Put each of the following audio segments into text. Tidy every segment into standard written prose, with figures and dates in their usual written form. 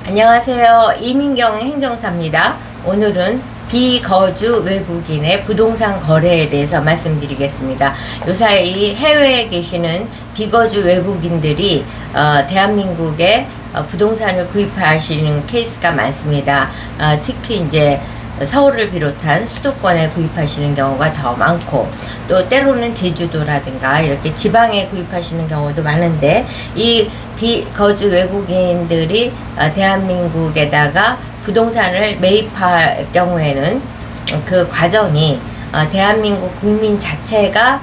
안녕하세요. 이민경 행정사입니다. 오늘은 비거주 외국인의 부동산 거래에 대해서 말씀드리겠습니다. 요사이 해외에 계시는 비거주 외국인들이 대한민국에 부동산을 구입하시는 케이스가 많습니다. 특히 이제 서울을 비롯한 수도권에 구입하시는 경우가 더 많고, 또 때로는 제주도라든가 이렇게 지방에 구입하시는 경우도 많은데, 이 비거주 외국인들이 대한민국에다가 부동산을 매입할 경우에는 그 과정이 대한민국 국민 자체가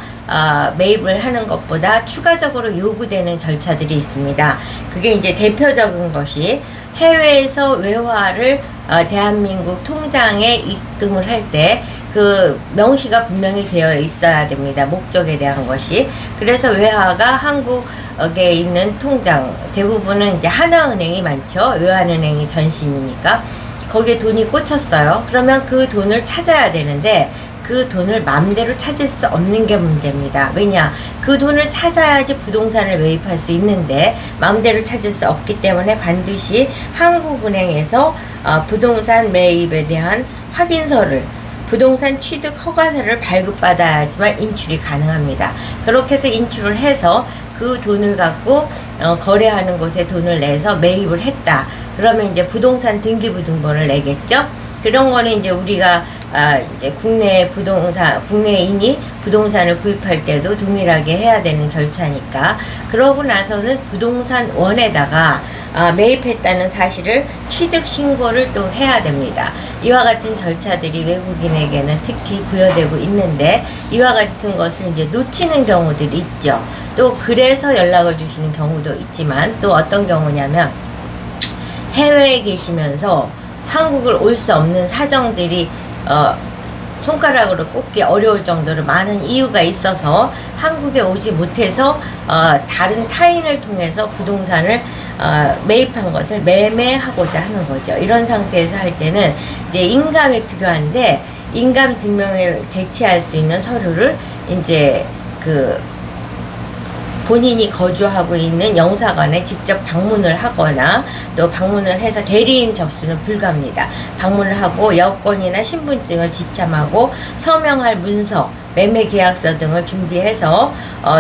매입을 하는 것보다 추가적으로 요구되는 절차들이 있습니다. 그게 이제 대표적인 것이 해외에서 외화를 대한민국 통장에 입금을 할 때 그 명시가 분명히 되어 있어야 됩니다. 목적에 대한 것이. 그래서 외화가 한국에 있는 통장, 대부분은 이제 하나은행이 많죠. 외환은행이 전신이니까. 거기에 돈이 꽂혔어요. 그러면 그 돈을 찾아야 되는데 그 돈을 마음대로 찾을 수 없는 게 문제입니다. 왜냐? 그 돈을 찾아야지 부동산을 매입할 수 있는데 마음대로 찾을 수 없기 때문에 반드시 한국은행에서 부동산 매입에 대한 확인서를, 부동산 취득 허가서를 발급받아야지만 인출이 가능합니다. 그렇게 해서 인출을 해서 그 돈을 갖고 거래하는 곳에 돈을 내서 매입을 했다. 그러면 이제 부동산 등기부등본을 내겠죠. 그런 거는 이제 우리가 이제 국내인이 부동산을 구입할 때도 동일하게 해야 되는 절차니까. 그러고 나서는 부동산원에다가 매입했다는 사실을 취득 신고를 또 해야 됩니다. 이와 같은 절차들이 외국인에게는 특히 부여되고 있는데, 이와 같은 것을 이제 놓치는 경우들이 있죠. 또 그래서 연락을 주시는 경우도 있지만, 또 어떤 경우냐면 해외에 계시면서 한국을 올 수 없는 사정들이 손가락으로 꼽기 어려울 정도로 많은 이유가 있어서 한국에 오지 못해서 다른 타인을 통해서 부동산을 매입한 것을 매매하고자 하는 거죠. 이런 상태에서 할 때는 이제 인감이 필요한데, 인감 증명을 대체할 수 있는 서류를 이제 본인이 거주하고 있는 영사관에 직접 방문을 하거나, 또 방문을 해서 대리인 접수는 불가합니다. 방문을 하고 여권이나 신분증을 지참하고 서명할 문서, 매매계약서 등을 준비해서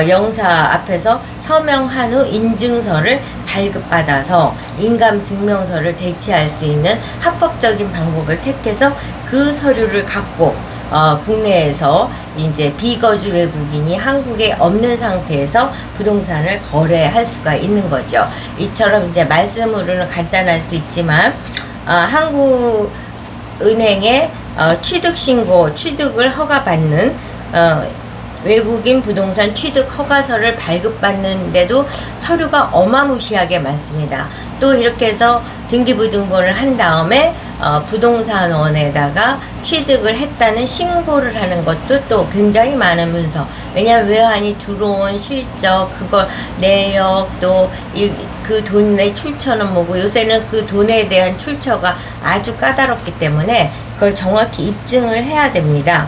영사 앞에서 서명한 후 인증서를 발급받아서 인감증명서를 대체할 수 있는 합법적인 방법을 택해서 그 서류를 갖고 국내에서 이제 비거주 외국인이 한국에 없는 상태에서 부동산을 거래할 수가 있는 거죠. 이처럼 이제 말씀으로는 간단할 수 있지만, 한국은행의 취득을 허가받는 외국인 부동산 취득 허가서를 발급받는데도 서류가 어마무시하게 많습니다. 또 이렇게 해서 등기부등본을 한 다음에 부동산원에다가 취득을 했다는 신고를 하는 것도 또 굉장히 많은 문서. 왜냐하면 외환이 들어온 실적, 그걸 내역, 또 그 돈의 출처는 뭐고, 요새는 그 돈에 대한 출처가 아주 까다롭기 때문에 그걸 정확히 입증을 해야 됩니다.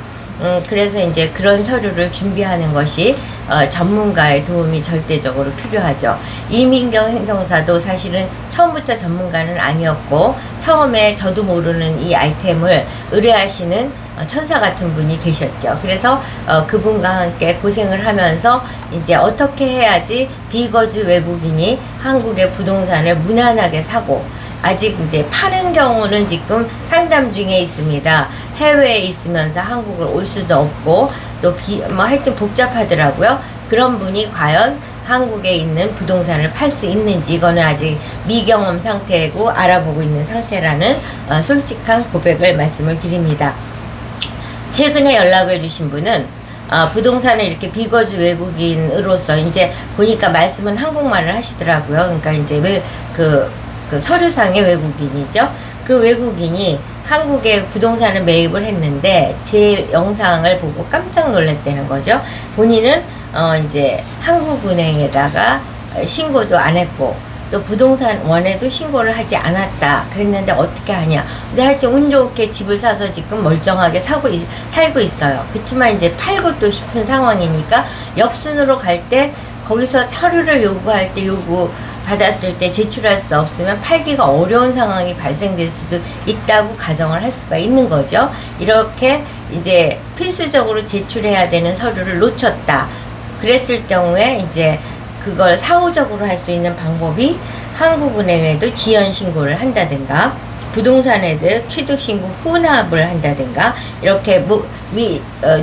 그래서 이제 그런 서류를 준비하는 것이 전문가의 도움이 절대적으로 필요하죠. 이민경 행정사도 사실은 처음부터 전문가는 아니었고, 처음에 저도 모르는 이 아이템을 의뢰하시는 천사 같은 분이 계셨죠. 그래서 그분과 함께 고생을 하면서 이제 어떻게 해야지 비거주 외국인이 한국의 부동산을 무난하게 사고, 아직 이제 파는 경우는 지금 상담 중에 있습니다. 해외에 있으면서 한국을 올 수도 없고, 또 하여튼 복잡하더라고요. 그런 분이 과연 한국에 있는 부동산을 팔 수 있는지, 이거는 아직 미경험 상태고 알아보고 있는 상태라는 솔직한 고백을 말씀을 드립니다. 최근에 연락을 주신 분은 부동산을 이렇게 비거주 외국인으로서 이제 보니까 말씀은 한국말을 하시더라고요. 그러니까 이제 그 서류상의 외국인이죠. 그 외국인이 한국에 부동산을 매입을 했는데 제 영상을 보고 깜짝 놀랐다는 거죠. 본인은 이제 한국은행에다가 신고도 안 했고, 또 부동산원에도 신고를 하지 않았다 그랬는데 어떻게 하냐. 근데 하여튼 운 좋게 집을 사서 지금 멀쩡하게 살고 있어요. 그렇지만 이제 팔고 또 싶은 상황이니까 역순으로 갈 때 거기서 서류를 요구할 때 받았을 때 제출할 수 없으면 팔기가 어려운 상황이 발생될 수도 있다고 가정을 할 수가 있는 거죠. 이렇게 이제 필수적으로 제출해야 되는 서류를 놓쳤다. 그랬을 경우에 이제 그걸 사후적으로 할 수 있는 방법이 한국은행에도 지연 신고를 한다든가 부동산에도 취득 신고 혼합을 한다든가 이렇게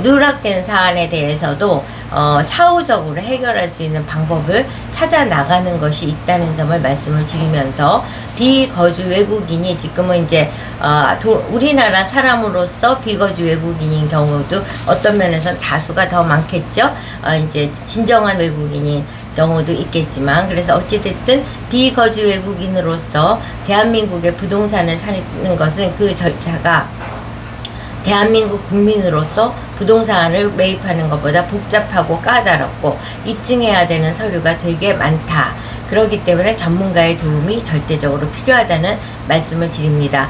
누락된 사안에 대해서도 사후적으로 해결할 수 있는 방법을 찾아 나가는 것이 있다는 점을 말씀을 드리면서 비거주 외국인이 지금은 이제 우리나라 사람으로서 비거주 외국인인 경우도 어떤 면에서는 다수가 더 많겠죠. 이제 진정한 외국인인 경우도 있겠지만, 그래서 어찌됐든 비거주 외국인으로서 대한민국의 부동산을 사는 것은 그 절차가 대한민국 국민으로서 부동산을 매입하는 것보다 복잡하고 까다롭고 입증해야 되는 서류가 되게 많다. 그렇기 때문에 전문가의 도움이 절대적으로 필요하다는 말씀을 드립니다.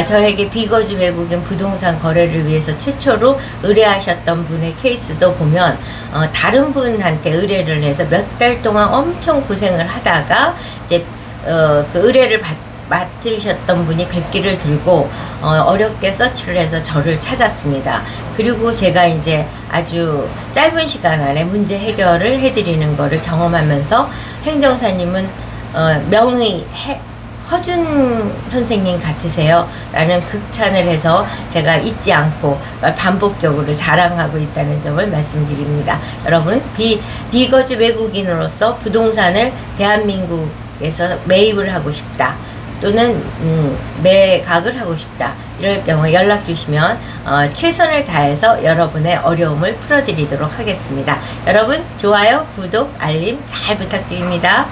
저에게 비거주 외국인 부동산 거래를 위해서 최초로 의뢰하셨던 분의 케이스도 보면 다른 분한테 의뢰를 해서 몇 달 동안 엄청 고생을 하다가 이제 그 의뢰를 맡으셨던 분이 백기를 들고 어렵게 서치를 해서 저를 찾았습니다. 그리고 제가 이제 아주 짧은 시간 안에 문제 해결을 해드리는 거를 경험하면서 행정사님은 명의 허준 선생님 같으세요 라는 극찬을 해서 제가 잊지 않고 반복적으로 자랑하고 있다는 점을 말씀드립니다. 여러분, 비거주 외국인으로서 부동산을 대한민국에서 매입을 하고 싶다, 또는 매각을 하고 싶다, 이럴 경우에 연락 주시면 최선을 다해서 여러분의 어려움을 풀어드리도록 하겠습니다. 여러분, 좋아요, 구독, 알림 잘 부탁드립니다.